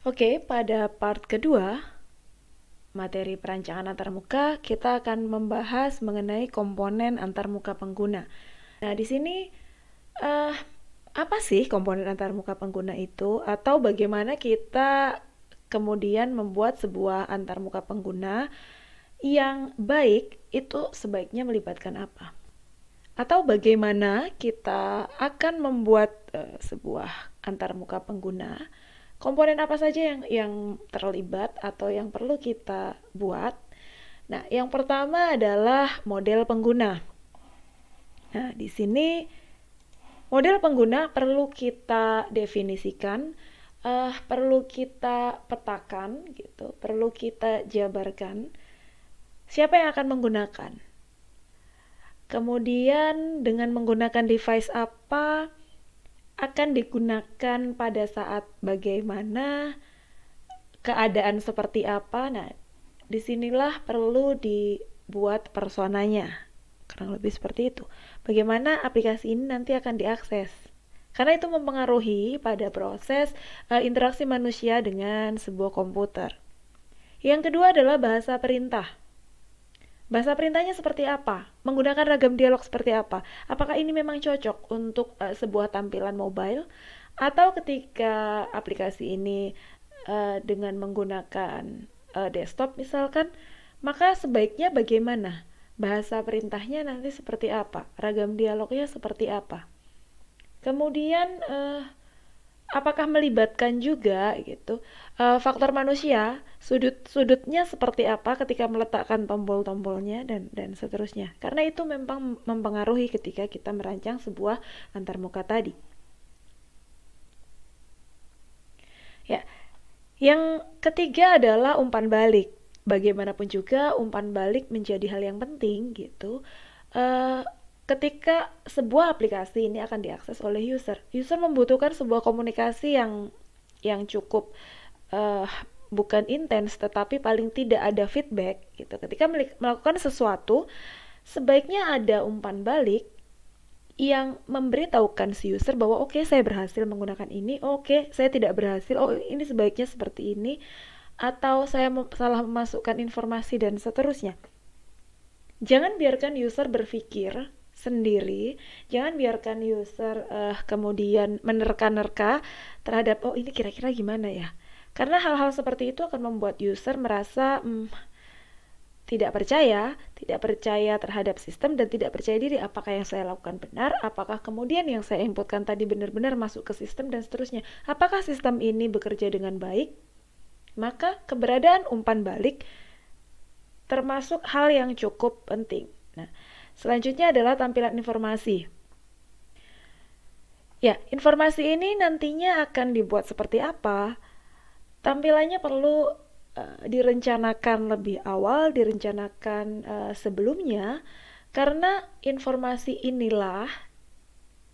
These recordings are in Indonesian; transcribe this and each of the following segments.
Oke, pada part kedua, materi perancangan antarmuka, kita akan membahas mengenai komponen antarmuka pengguna. Nah, di sini eh, apa sih komponen antarmuka pengguna itu? Atau bagaimana kita kemudian membuat sebuah antarmuka pengguna yang baik itu sebaiknya melibatkan apa? Atau bagaimana kita akan membuat sebuah antarmuka pengguna, komponen apa saja yang terlibat atau yang perlu kita buat. Nah, yang pertama adalah model pengguna. Nah, di sini model pengguna perlu kita definisikan, perlu kita petakan gitu, perlu kita jabarkan siapa yang akan menggunakan. Kemudian dengan menggunakan device apa akan digunakan pada saat bagaimana, keadaan seperti apa. Nah, disinilah perlu dibuat personanya. Kurang lebih seperti itu. Bagaimana aplikasi ini nanti akan diakses. Karena itu mempengaruhi pada proses interaksi manusia dengan sebuah komputer. Yang kedua adalah bahasa perintah. Bahasa perintahnya seperti apa? Menggunakan ragam dialog seperti apa? Apakah ini memang cocok untuk sebuah tampilan mobile? Atau ketika aplikasi ini dengan menggunakan desktop misalkan, maka sebaiknya bagaimana? Bahasa perintahnya nanti seperti apa? Ragam dialognya seperti apa? Kemudian apakah melibatkan juga gitu faktor manusia, sudut-sudutnya seperti apa ketika meletakkan tombol-tombolnya dan seterusnya, karena itu memang mempengaruhi ketika kita merancang sebuah antarmuka tadi. Ya, yang ketiga adalah umpan balik. Bagaimanapun juga umpan balik menjadi hal yang penting gitu. Eh, Ketika sebuah aplikasi ini akan diakses oleh user membutuhkan sebuah komunikasi yang cukup uh, bukan intens tetapi paling tidak ada feedback gitu. Ketika melakukan sesuatu, sebaiknya ada umpan balik yang memberitahukan si user bahwa oke, saya berhasil menggunakan ini, oke, saya tidak berhasil, oh ini sebaiknya seperti ini, atau saya salah memasukkan informasi dan seterusnya. Jangan biarkan user berpikir sendiri, jangan biarkan user kemudian menerka-nerka terhadap oh ini kira-kira gimana ya. Karena hal-hal seperti itu akan membuat user merasa tidak percaya terhadap sistem dan tidak percaya diri, apakah yang saya lakukan benar, apakah kemudian yang saya inputkan tadi benar-benar masuk ke sistem dan seterusnya. Apakah sistem ini bekerja dengan baik? Maka keberadaan umpan balik termasuk hal yang cukup penting. Nah, selanjutnya adalah tampilan informasi. Ya, informasi ini nantinya akan dibuat seperti apa? Tampilannya perlu direncanakan lebih awal, direncanakan sebelumnya, karena informasi inilah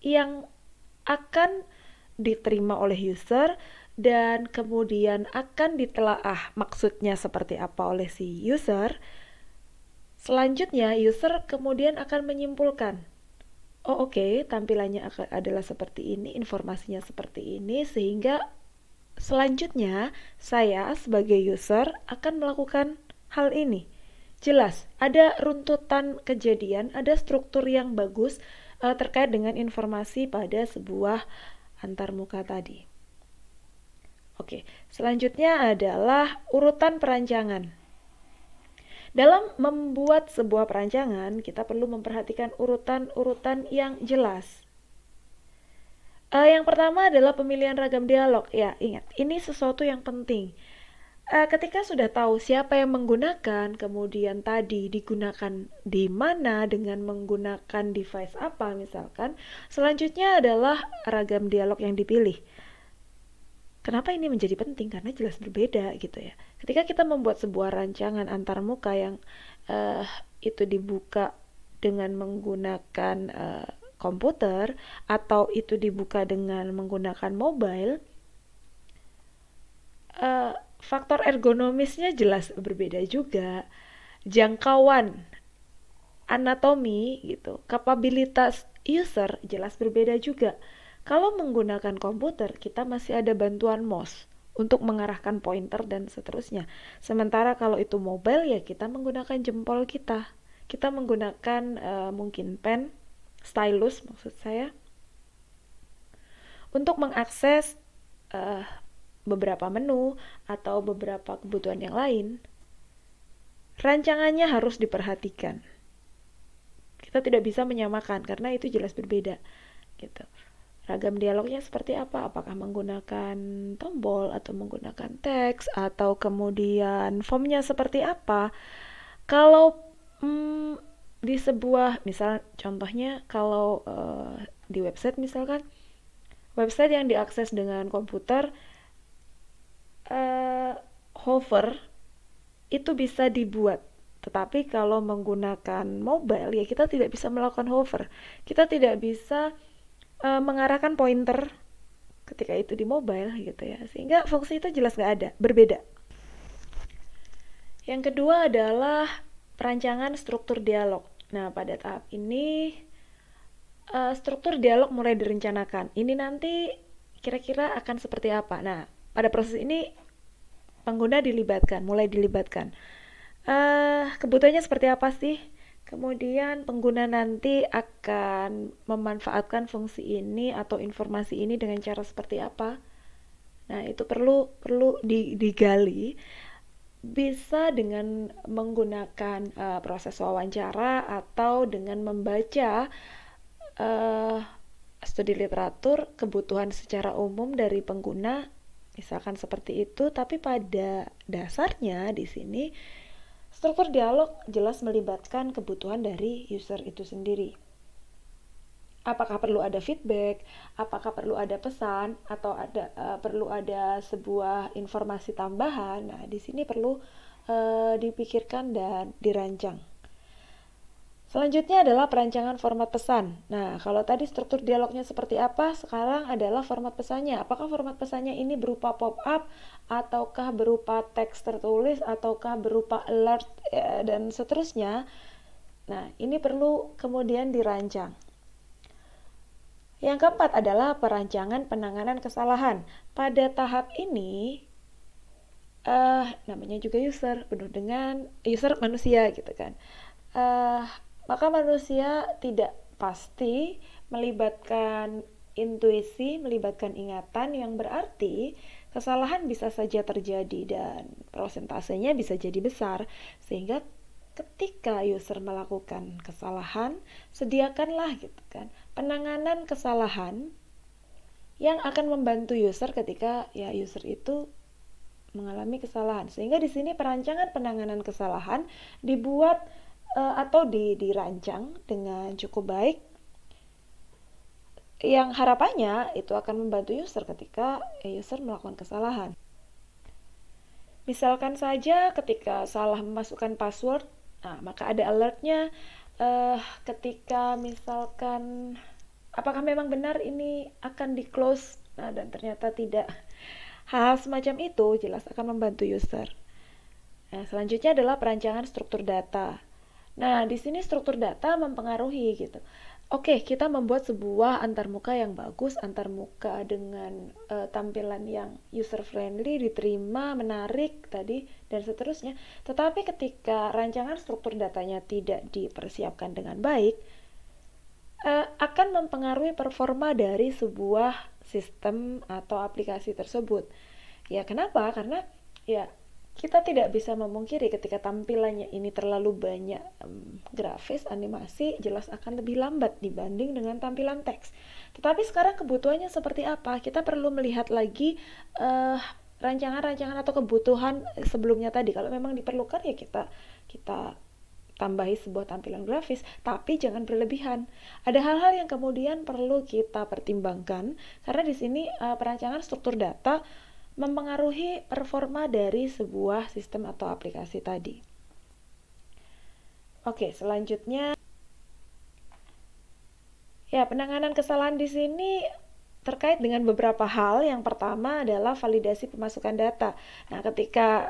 yang akan diterima oleh user dan kemudian akan ditelaah maksudnya seperti apa oleh si user. Selanjutnya, user kemudian akan menyimpulkan, oh oke, tampilannya adalah seperti ini, informasinya seperti ini, sehingga selanjutnya, saya sebagai user akan melakukan hal ini. Jelas, ada runtutan kejadian, ada struktur yang bagus terkait dengan informasi pada sebuah antarmuka tadi. Oke, selanjutnya adalah urutan perancangan. Dalam membuat sebuah perancangan, kita perlu memperhatikan urutan-urutan yang jelas. Yang pertama adalah pemilihan ragam dialog. Ya, ingat, ini sesuatu yang penting. Ketika sudah tahu siapa yang menggunakan, kemudian tadi digunakan di mana dengan menggunakan device apa misalkan, selanjutnya adalah ragam dialog yang dipilih. Kenapa ini menjadi penting? Karena jelas berbeda gitu ya. Ketika kita membuat sebuah rancangan antarmuka yang itu dibuka dengan menggunakan komputer atau itu dibuka dengan menggunakan mobile, faktor ergonomisnya jelas berbeda juga. Jangkauan, anatomi gitu, kapabilitas user jelas berbeda juga. Kalau menggunakan komputer, kita masih ada bantuan mouse untuk mengarahkan pointer dan seterusnya. Sementara kalau itu mobile ya kita menggunakan jempol kita. Kita menggunakan mungkin pen, stylus maksud saya, untuk mengakses uh, beberapa menu atau beberapa kebutuhan yang lain. Rancangannya harus diperhatikan. Kita tidak bisa menyamakan karena itu jelas berbeda gitu. Ragam dialognya seperti apa? Apakah menggunakan tombol atau menggunakan teks atau kemudian formnya seperti apa? Kalau di sebuah, misal contohnya kalau di website misalkan, website yang diakses dengan komputer, hover itu bisa dibuat. Tetapi kalau menggunakan mobile ya kita tidak bisa melakukan hover. Kita tidak bisa mengarahkan pointer ketika itu di mobile gitu ya, sehingga fungsi itu jelas nggak ada, berbeda. Yang kedua adalah perancangan struktur dialog. Nah, pada tahap ini struktur dialog mulai direncanakan. Ini nanti kira-kira akan seperti apa. Nah, pada proses ini pengguna dilibatkan, mulai dilibatkan. Kebutuhannya seperti apa sih? Kemudian pengguna nanti akan memanfaatkan fungsi ini atau informasi ini dengan cara seperti apa? Nah, itu perlu digali. Bisa dengan menggunakan proses wawancara atau dengan membaca studi literatur kebutuhan secara umum dari pengguna, misalkan seperti itu. Tapi pada dasarnya di sini struktur dialog jelas melibatkan kebutuhan dari user itu sendiri. Apakah perlu ada feedback, apakah perlu ada pesan, atau perlu ada sebuah informasi tambahan. Nah, di sini perlu dipikirkan dan dirancang. Selanjutnya adalah perancangan format pesan. Nah, kalau tadi struktur dialognya seperti apa, sekarang adalah format pesannya. Apakah format pesannya ini berupa pop-up, ataukah berupa teks tertulis, ataukah berupa alert, dan seterusnya. Nah, ini perlu kemudian dirancang. Yang keempat adalah perancangan penanganan kesalahan. Pada tahap ini, namanya juga user, penuh dengan user manusia gitu kan. Maka manusia tidak pasti melibatkan intuisi, melibatkan ingatan, yang berarti kesalahan bisa saja terjadi dan prosentasenya bisa jadi besar. Sehingga ketika user melakukan kesalahan, sediakanlah gitu kan penanganan kesalahan yang akan membantu user ketika ya user itu mengalami kesalahan. Sehingga di sini perancangan penanganan kesalahan dibuat atau dirancang dengan cukup baik, yang harapannya itu akan membantu user ketika user melakukan kesalahan. Misalkan saja ketika salah memasukkan password, nah, maka ada alertnya ketika misalkan apakah memang benar ini akan di close, nah, dan ternyata tidak. Hal semacam itu jelas akan membantu user. Nah, selanjutnya adalah perancangan struktur data. Nah, di sini struktur data mempengaruhi gitu. Oke, kita membuat sebuah antarmuka yang bagus, antarmuka dengan tampilan yang user friendly, diterima, menarik tadi dan seterusnya. Tetapi ketika rancangan struktur datanya tidak dipersiapkan dengan baik, akan mempengaruhi performa dari sebuah sistem atau aplikasi tersebut. Ya, kenapa? Karena ya kita tidak bisa memungkiri ketika tampilannya ini terlalu banyak grafis, animasi, jelas akan lebih lambat dibanding dengan tampilan teks. Tetapi sekarang kebutuhannya seperti apa? Kita perlu melihat lagi rancangan-rancangan atau kebutuhan sebelumnya tadi. Kalau memang diperlukan ya kita tambahi sebuah tampilan grafis, tapi jangan berlebihan. Ada hal-hal yang kemudian perlu kita pertimbangkan karena di sini perancangan struktur data mempengaruhi performa dari sebuah sistem atau aplikasi tadi. Oke, selanjutnya ya, penanganan kesalahan di sini terkait dengan beberapa hal. Yang pertama adalah validasi pemasukan data. Nah, ketika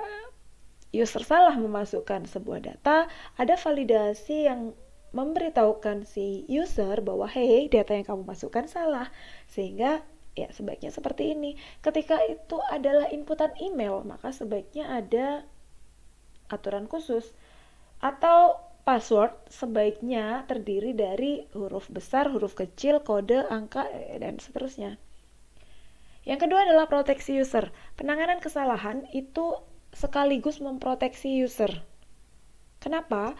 user salah memasukkan sebuah data, ada validasi yang memberitahukan si user bahwa hey, data yang kamu masukkan salah, sehingga Ya, sebaiknya seperti ini. Ketika itu adalah inputan email, maka sebaiknya ada aturan khusus. Atau password sebaiknya terdiri dari huruf besar, huruf kecil, kode, angka, dan seterusnya. Yang kedua adalah proteksi user. Penanganan kesalahan itu sekaligus memproteksi user. Kenapa?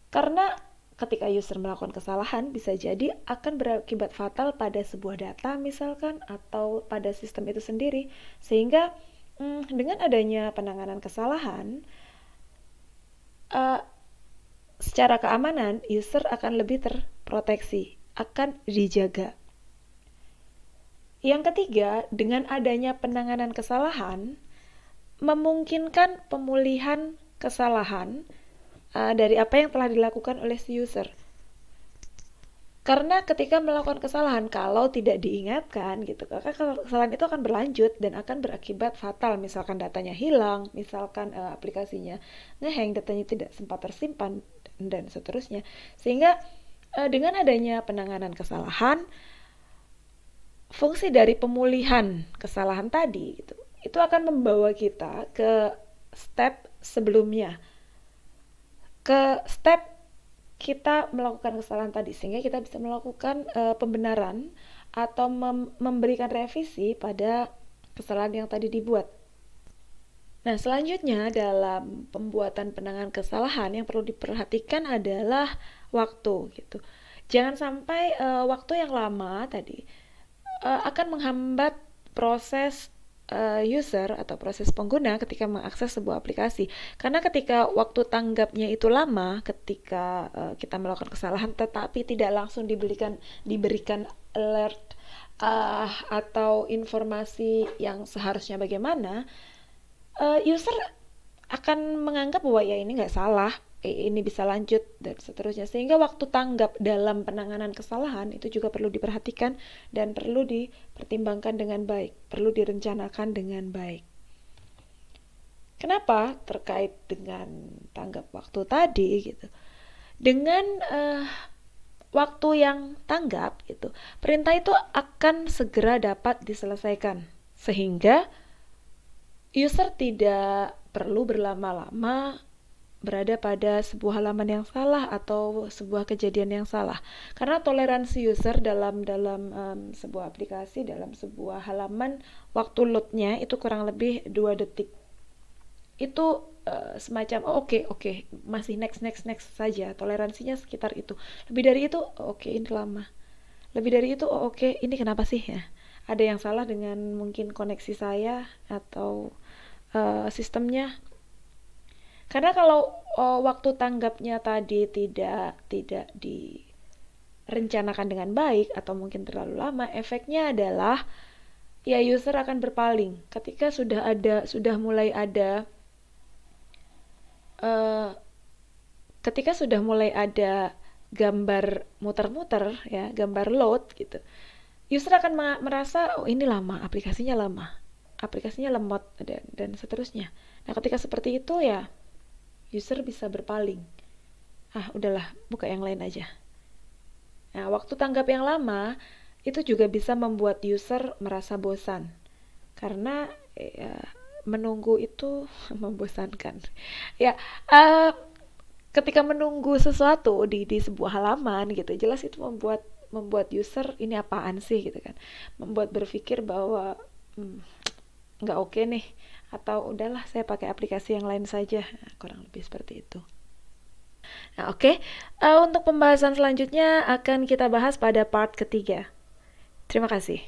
Karena ketika user melakukan kesalahan, bisa jadi akan berakibat fatal pada sebuah data misalkan, atau pada sistem itu sendiri. Sehingga dengan adanya penanganan kesalahan, secara keamanan, user akan lebih terproteksi, akan dijaga. Yang ketiga, dengan adanya penanganan kesalahan, memungkinkan pemulihan kesalahan dari apa yang telah dilakukan oleh si user. Karena ketika melakukan kesalahan, kalau tidak diingatkan gitu, maka kesalahan itu akan berlanjut dan akan berakibat fatal. Misalkan datanya hilang, misalkan aplikasinya ngehang, datanya tidak sempat tersimpan, dan seterusnya. Sehingga dengan adanya penanganan kesalahan, fungsi dari pemulihan kesalahan tadi gitu, itu akan membawa kita ke step sebelumnya, ke step kita melakukan kesalahan tadi, sehingga kita bisa melakukan pembenaran atau memberikan revisi pada kesalahan yang tadi dibuat. Nah, selanjutnya dalam pembuatan penanganan kesalahan yang perlu diperhatikan adalah waktu gitu. Jangan sampai waktu yang lama tadi akan menghambat proses user atau proses pengguna ketika mengakses sebuah aplikasi. Karena ketika waktu tanggapnya itu lama, ketika kita melakukan kesalahan tetapi tidak langsung diberikan alert atau informasi yang seharusnya bagaimana, user akan menganggap bahwa ya ini nggak salah, ini bisa lanjut, dan seterusnya. Sehingga waktu tanggap dalam penanganan kesalahan itu juga perlu diperhatikan dan perlu dipertimbangkan dengan baik, perlu direncanakan dengan baik. Kenapa? Terkait dengan tanggap waktu tadi gitu. Dengan waktu yang tanggap gitu, perintah itu akan segera dapat diselesaikan, sehingga user tidak perlu berlama-lama berada pada sebuah halaman yang salah atau sebuah kejadian yang salah. Karena toleransi user dalam sebuah aplikasi, dalam sebuah halaman, waktu loadnya itu kurang lebih 2 detik. Itu semacam oke, masih next saja. Toleransinya sekitar itu. Lebih dari itu oke, ini lama. Lebih dari itu oke, ini kenapa sih ya? Ada yang salah dengan mungkin koneksi saya atau sistemnya. Karena kalau waktu tanggapnya tadi tidak direncanakan dengan baik atau mungkin terlalu lama, efeknya adalah ya user akan berpaling. Ketika sudah mulai ada gambar muter-muter ya, gambar load gitu, user akan merasa oh ini lama, aplikasinya lemot, dan seterusnya. Nah, ketika seperti itu ya user bisa berpaling. Udahlah, buka yang lain aja. Nah, waktu tanggap yang lama itu juga bisa membuat user merasa bosan. Karena menunggu itu membosankan. Ya, ketika menunggu sesuatu di sebuah halaman gitu, jelas itu membuat user ini apaan sih gitu kan. Membuat berpikir bahwa nggak oke nih, atau udahlah saya pakai aplikasi yang lain saja. Nah, kurang lebih seperti itu. Nah, oke. Untuk pembahasan selanjutnya akan kita bahas pada part ketiga. Terima kasih.